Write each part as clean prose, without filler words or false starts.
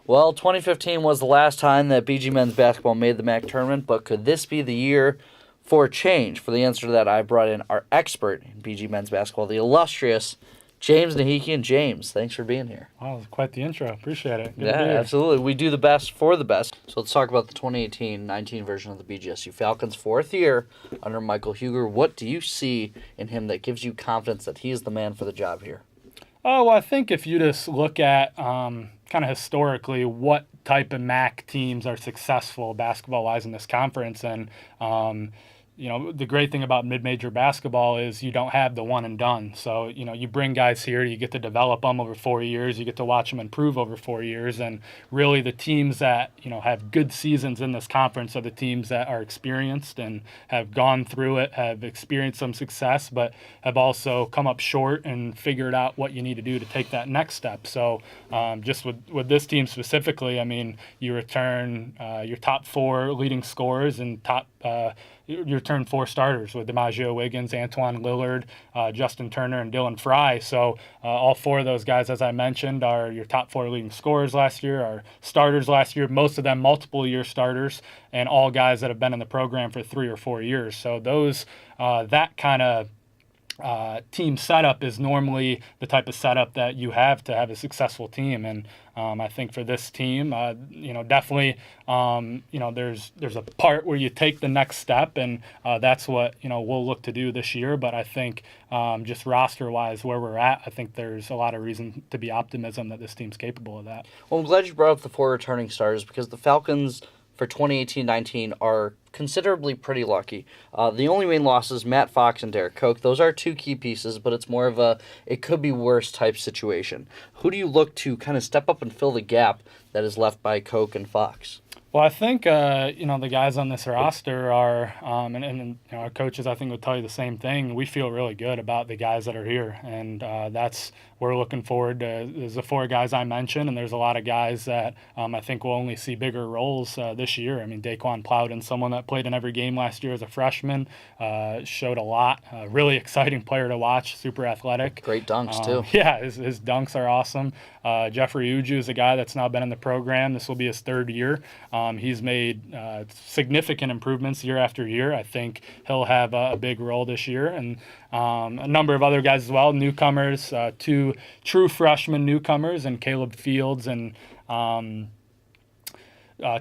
Well, 2015 was the last time that BG men's basketball made the MAC tournament, but could this be the year for a change? For the answer to that, I brought in our expert in BG men's basketball, the illustrious James Nahikian. James, thanks for being here. Wow, quite the intro. Appreciate it. Good to Yeah, be here. absolutely. We do the best for the best. So let's talk about the 2018-19 version of the BGSU Falcons' fourth year under Michael Huger. What do you see in him that gives you confidence that he is the man for the job here? Oh, well, I think if you just look at kind of historically what type of MAC teams are successful basketball-wise in this conference, and the great thing about mid-major basketball is you don't have the one and done. So, you bring guys here, you get to develop them over 4 years, you get to watch them improve over 4 years, and really the teams that, have good seasons in this conference are the teams that are experienced and have gone through it, have experienced some success, but have also come up short and figured out what you need to do to take that next step. So just with this team specifically, I mean, you return your top 4 leading scorers and you return 4 starters with DiMaggio, Wiggins, Antoine Lillard, Justin Turner, and Dylan Fry. So all 4 of those guys, as I mentioned, are your top 4 leading scorers last year, are starters last year, most of them multiple-year starters, and all guys that have been in the program for 3 or 4 years. So that kind of team setup is normally the type of setup that you have to have a successful team. And I think for this team, definitely, there's a part where you take the next step, and that's what, we'll look to do this year. But I think just roster-wise where we're at, I think there's a lot of reason to be optimism that this team's capable of that. Well, I'm glad you brought up the 4 returning starters because the Falcons for 2018-19 are considerably pretty lucky. The only main losses, Matt Fox and Derek Koch. Those are 2 key pieces, but it's more of it could be worse type situation. Who do you look to kind of step up and fill the gap that is left by Koch and Fox? Well, I think, the guys on this roster are, and our coaches, I think, would tell you the same thing. We feel really good about the guys that are here, and that's we're looking forward to. There's the 4 guys I mentioned, and there's a lot of guys that I think will only see bigger roles this year. I mean, Daquan Plowden, someone that played in every game last year as a freshman, showed a lot. Really exciting player to watch, super athletic. Great dunks, too. Yeah, his dunks are awesome. Jeffrey Uju is a guy that's now been in the program. This will be his 3rd year. He's made significant improvements year after year. I think he'll have a big role this year. And a number of other guys as well, newcomers, 2 true freshman newcomers, and Caleb Fields and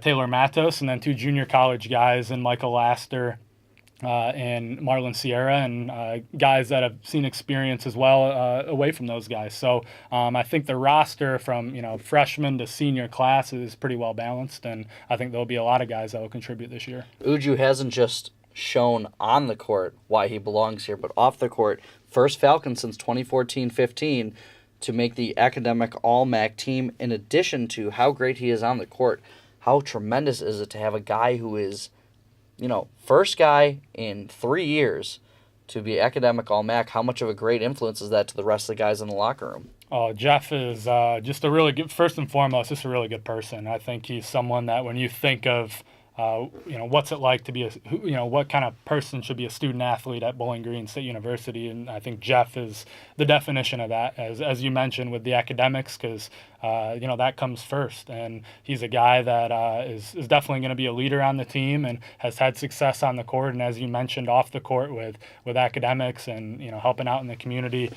Taylor Matos, and then 2 junior college guys, and Michael Laster and Marlon Sierra, and guys that have seen experience as well away from those guys. So I think the roster from freshman to senior class is pretty well balanced, and I think there'll be a lot of guys that will contribute this year. Uju hasn't just shown on the court why he belongs here, but off the court, first Falcon since 2014-15 to make the academic all-MAC team. In addition to how great he is on the court, how tremendous is it to have a guy who is first guy in 3 years to be academic all-MAC? How much of a great influence is that to the rest of the guys in the locker room? Oh, Jeff is just a really good, first and foremost, just a really good person. I think he's someone that when you think of, what's it like to be what kind of person should be a student athlete at Bowling Green State University, and I think Jeff is the definition of that, as you mentioned, with the academics, because that comes first, and he's a guy that is definitely going to be a leader on the team and has had success on the court, and as you mentioned, off the court with academics and helping out in the community.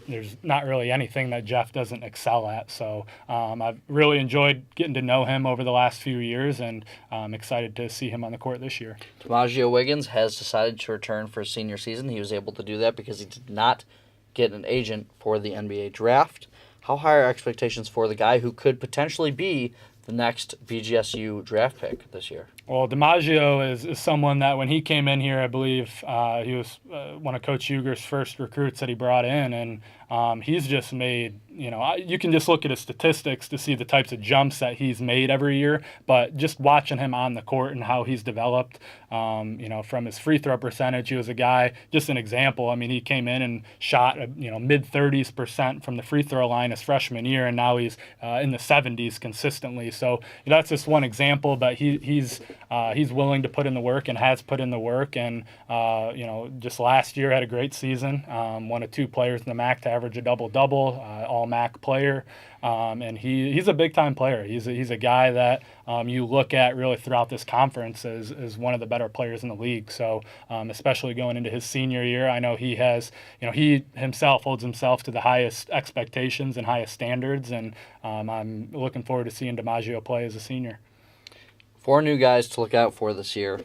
There's not really anything that Jeff doesn't excel at. So I've really enjoyed getting to know him over the last few years, and I'm excited to see him on the court this year. DiMaggio Wiggins has decided to return for his senior season. He was able to do that because he did not get an agent for the NBA draft. How high are expectations for the guy who could potentially be the next BGSU draft pick this year? Well, DiMaggio is someone that when he came in here, I believe he was one of Coach Huger's first recruits that he brought in, and he's just made, you can just look at his statistics to see the types of jumps that he's made every year, but just watching him on the court and how he's developed, from his free throw percentage, he was a guy, just an example. I mean, he came in and shot, mid-30s% from the free throw line his freshman year, and now he's in the 70s consistently. So that's just one example, but he's willing to put in the work and has put in the work, and just last year had a great season, one of 2 players in the MAC to average a double-double, all-MAC player. And he's a big-time player. He's a guy that you look at really throughout this conference as one of the better players in the league. So especially going into his senior year, I know he has, he himself holds himself to the highest expectations and highest standards, and I'm looking forward to seeing DiMaggio play as a senior. 4 new guys to look out for this year: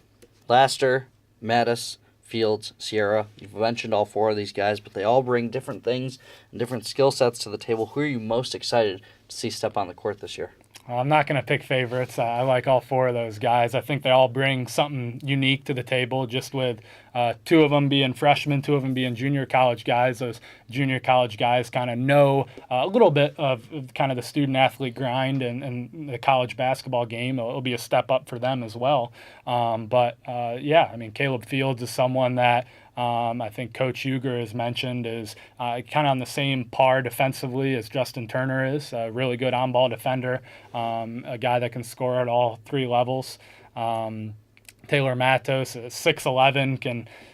Laster, Mattis, Fields, Sierra. You've mentioned all 4 of these guys, but they all bring different things and different skill sets to the table. Who are you most excited to see step on the court this year? I'm not going to pick favorites. I like all 4 of those guys. I think they all bring something unique to the table, just with 2 of them being freshmen, 2 of them being junior college guys. Those junior college guys kind of know a little bit of kind of the student-athlete grind and the college basketball game. It'll be a step up for them as well. Yeah, I mean, Caleb Fields is someone that I think Coach Huger has mentioned is kind of on the same par defensively as Justin Turner is. A really good on-ball defender, a guy that can score at all 3 levels. Taylor Matos, 6'11",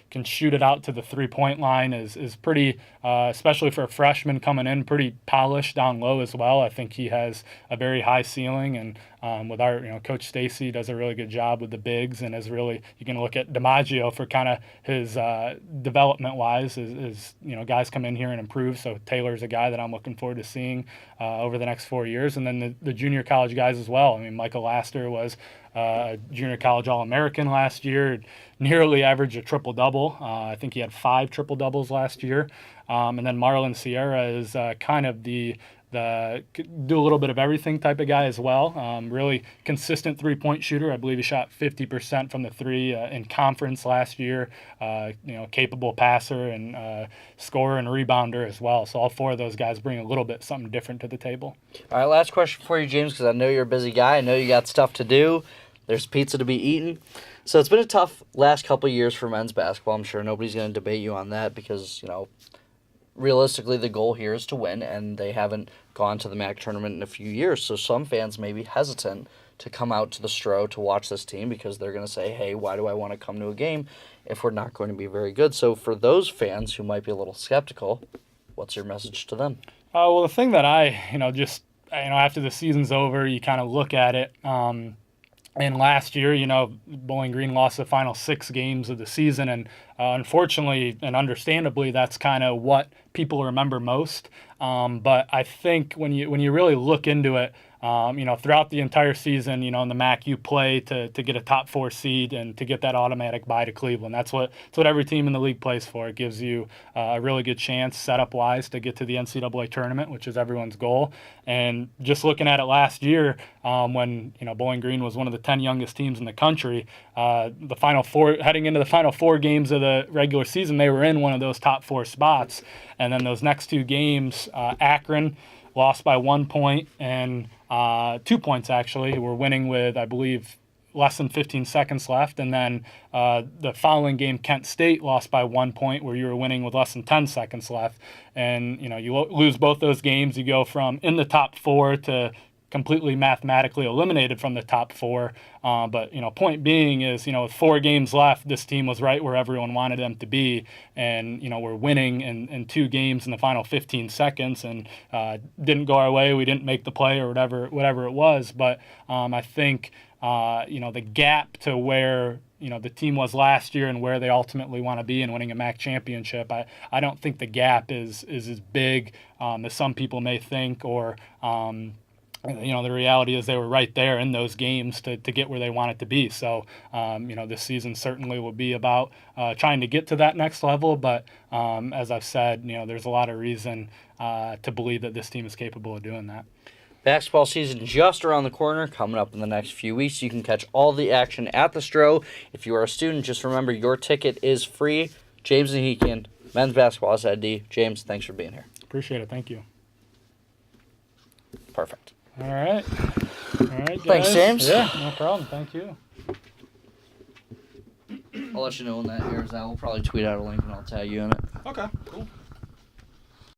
can shoot it out to the three-point line, is pretty, especially for a freshman coming in, pretty polished down low as well. I think he has a very high ceiling, and with our, Coach Stacy does a really good job with the bigs, and is really, you can look at DiMaggio for kind of his development-wise, is guys come in here and improve. So Taylor's a guy that I'm looking forward to seeing over the next 4 years, and then the junior college guys as well. I mean, Michael Laster was junior college All-American last year, nearly averaged a triple-double. I think he had 5 triple-doubles last year. And then Marlon Sierra is kind of the do a little bit of everything type of guy as well. Really consistent three-point shooter. I believe he shot 50% from the 3 in conference last year. Capable passer and scorer and rebounder as well. So all 4 of those guys bring a little bit something different to the table. All right, last question for you, James, because I know you're a busy guy. I know you got stuff to do. There's pizza to be eaten. So it's been a tough last couple of years for men's basketball. I'm sure nobody's going to debate you on that because, realistically the goal here is to win, and they haven't gone to the MAC tournament in a few years. So some fans may be hesitant to come out to the Stro to watch this team because they're going to say, hey, why do I want to come to a game if we're not going to be very good? So for those fans who might be a little skeptical, what's your message to them? Well, the thing that after the season's over, you kind of look at it. And last year, Bowling Green lost the final 6 games of the season, and unfortunately and understandably, that's kind of what people remember most. But I think when you really look into it, throughout the entire season, in the MAC, you play to get a top 4 seed and to get that automatic bye to Cleveland. That's what every team in the league plays for. It gives you a really good chance, setup-wise, to get to the NCAA tournament, which is everyone's goal. And just looking at it last year, when Bowling Green was one of the 10 youngest teams in the country, the Final Four, heading into the Final 4 games of the regular season, they were in one of those top 4 spots. And then those next 2 games, Akron lost by 1 point and 2 points, actually. We're winning with, I believe, less than 15 seconds left. And then the following game, Kent State lost by 1 point, where you were winning with less than 10 seconds left. And, you lose both those games. You go from in the top 4 to completely mathematically eliminated from the top 4. But point being is, with 4 games left, this team was right where everyone wanted them to be. And, we're winning in 2 games in the final 15 seconds and didn't go our way. We didn't make the play or whatever it was. But I think, the gap to where the team was last year and where they ultimately want to be in winning a MAC championship, I don't think the gap is as big as some people may think, or the reality is they were right there in those games to get where they want it to be. So, this season certainly will be about trying to get to that next level. But as I've said, there's a lot of reason to believe that this team is capable of doing that. Basketball season just around the corner, coming up in the next few weeks. You can catch all the action at the Stro. If you are a student, just remember your ticket is free. James Nahikian, men's basketball SID. James, thanks for being here. Appreciate it. Thank you. Perfect. All right, guys. Thanks, James. Yeah, no problem. Thank you. I'll let you know when that airs out. We'll probably tweet out a link and I'll tag you in it. Okay.